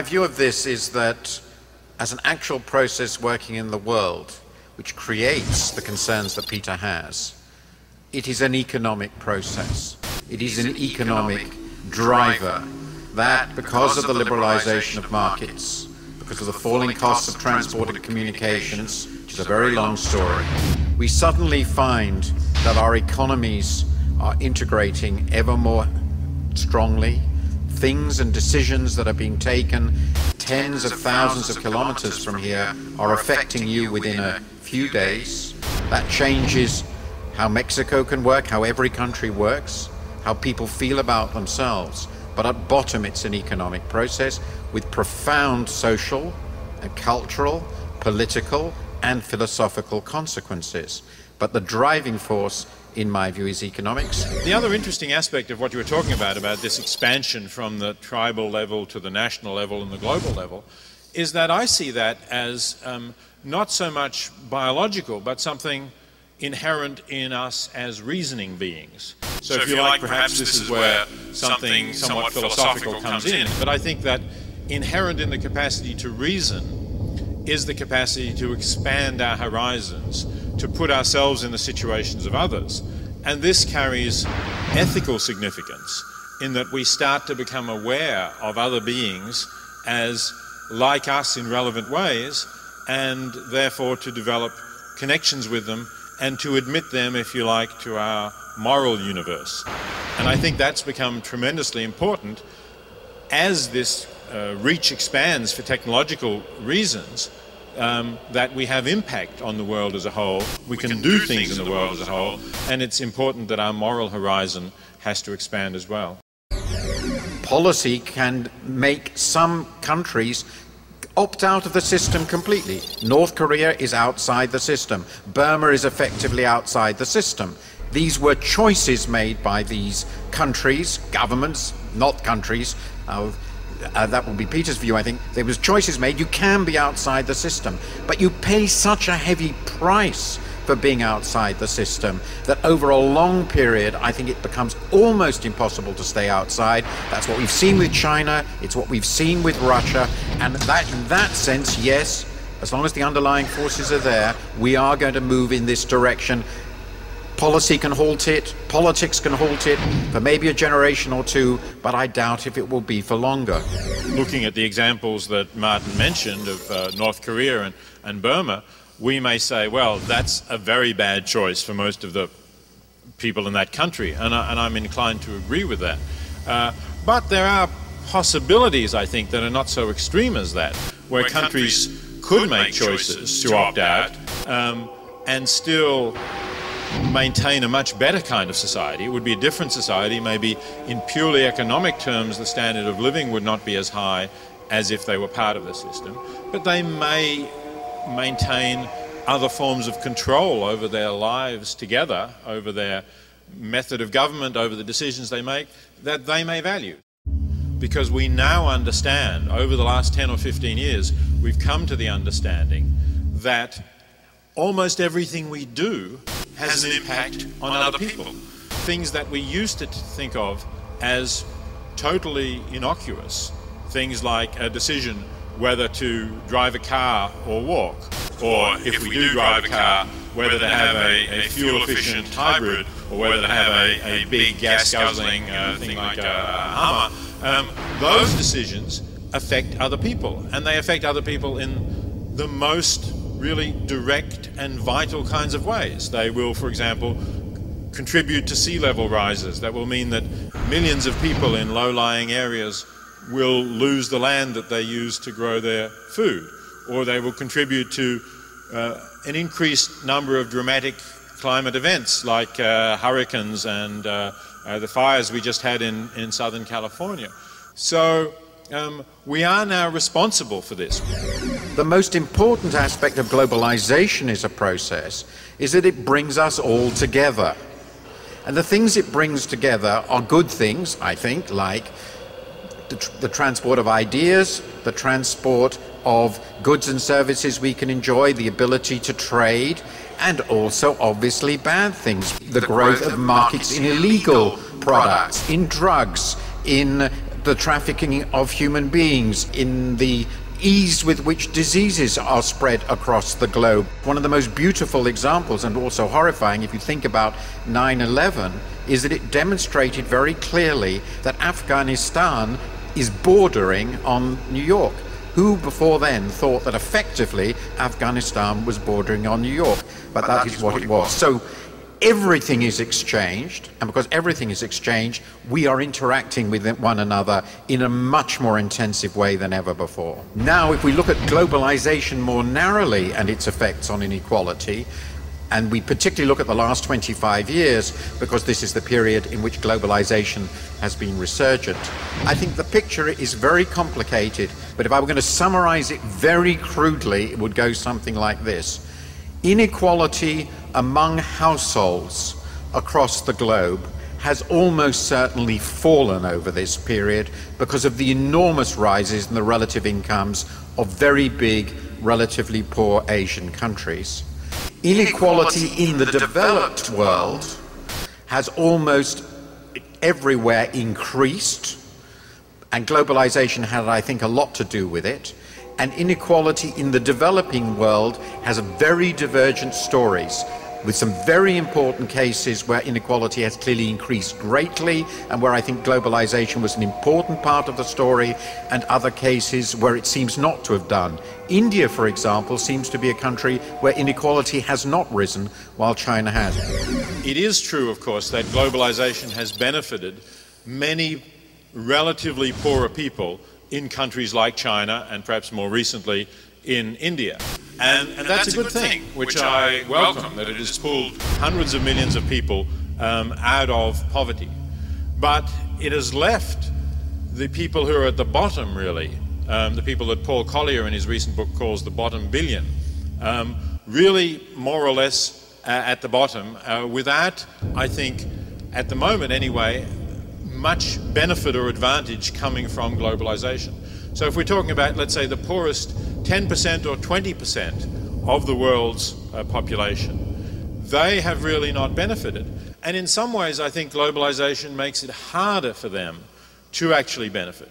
My view of this is that as an actual process working in the world, which creates the concerns that Peter has, it is an economic process. It is an economic driver that, because of the liberalization of markets, because of the falling costs of transport and communications, which is a very long story, we suddenly find that our economies are integrating ever more strongly. Things and decisions that are being taken tens of thousands of kilometers from here are affecting you within a few days. That changes how Mexico can work, how every country works, how people feel about themselves. But at bottom, it's an economic process with profound social and cultural, political, and philosophical consequences. But the driving force, in my view, is economics. The other interesting aspect of what you were talking about this expansion from the tribal level to the national level and the global level, is that I see that as not so much biological, but something inherent in us as reasoning beings. So if you like, perhaps this is where something somewhat philosophical comes in. But I think that inherent in the capacity to reason is the capacity to expand our horizons, to put ourselves in the situations of others. And this carries ethical significance in that we start to become aware of other beings as like us in relevant ways, and therefore to develop connections with them and to admit them, if you like, to our moral universe. And I think that's become tremendously important as this reach expands for technological reasons, that we have impact on the world as a whole. We can do things in the world as a whole, and it's important that our moral horizon has to expand as well. Policy can make some countries opt out of the system completely. North Korea is outside the system. Burma is effectively outside the system. These were choices made by these countries, governments, not countries. That would be Peter's view, I think. There was choices made. You can be outside the system, but you pay such a heavy price for being outside the system that over a long period, I think it becomes almost impossible to stay outside. That's what we've seen with China. It's what we've seen with Russia. And that, in that sense, yes, as long as the underlying forces are there, we are going to move in this direction. Policy can halt it, politics can halt it for maybe a generation or two, but I doubt if it will be for longer. Looking at the examples that Martin mentioned of North Korea and Burma, we may say, well, that's a very bad choice for most of the people in that country, and I'm inclined to agree with that. But there are possibilities, I think, that are not so extreme as that, where countries could make choices to opt out and still maintain a much better kind of society. It would be a different society. Maybe in purely economic terms, the standard of living would not be as high as if they were part of the system, but they may maintain other forms of control over their lives together, over their method of government, over the decisions they make, that they may value. Because we now understand, over the last 10 or 15 years, we've come to the understanding that almost everything we do has an impact on other people. Things that we used to think of as totally innocuous, things like a decision whether to drive a car or walk, or if we do drive a car, whether to have a fuel-efficient hybrid or whether to have a big gas-guzzling thing like a Hummer. Those decisions affect other people, and they affect other people in the most really direct and vital kinds of ways. They will, for example, contribute to sea level rises. That will mean that millions of people in low-lying areas will lose the land that they use to grow their food, or they will contribute to an increased number of dramatic climate events like hurricanes and the fires we just had in Southern California. So we are now responsible for this. The most important aspect of globalization as a process is that it brings us all together. And the things it brings together are good things, I think, like the transport of ideas, the transport of goods and services we can enjoy, the ability to trade, and also obviously bad things. The growth of markets in illegal products, in drugs, in the trafficking of human beings, in the ease with which diseases are spread across the globe. One of the most beautiful examples, and also horrifying if you think about 9/11, is that it demonstrated very clearly that Afghanistan is bordering on New York. Who before then thought that effectively Afghanistan was bordering on New York? But that is what it was. So everything is exchanged, and because everything is exchanged, we are interacting with one another in a much more intensive way than ever before. Now, if we look at globalization more narrowly and its effects on inequality, and we particularly look at the last 25 years, because this is the period in which globalization has been resurgent, I think the picture is very complicated, but if I were going to summarize it very crudely, it would go something like this. Inequality among households across the globe has almost certainly fallen over this period because of the enormous rises in the relative incomes of very big, relatively poor Asian countries. Inequality in the developed world has almost everywhere increased, and globalization had, I think, a lot to do with it. And inequality in the developing world has very divergent stories, with some very important cases where inequality has clearly increased greatly and where I think globalization was an important part of the story, and other cases where it seems not to have done. India, for example, seems to be a country where inequality has not risen, while China has. It is true, of course, that globalization has benefited many relatively poorer people in countries like China and perhaps more recently in India. And that's a good thing, which I welcome, that it has pulled hundreds of millions of people out of poverty. But it has left the people who are at the bottom, really, the people that Paul Collier in his recent book calls the bottom billion, really more or less at the bottom, without, I think, at the moment anyway, much benefit or advantage coming from globalization. So if we're talking about, let's say, the poorest 10% or 20% of the world's population, they have really not benefited. And in some ways, I think globalization makes it harder for them to actually benefit.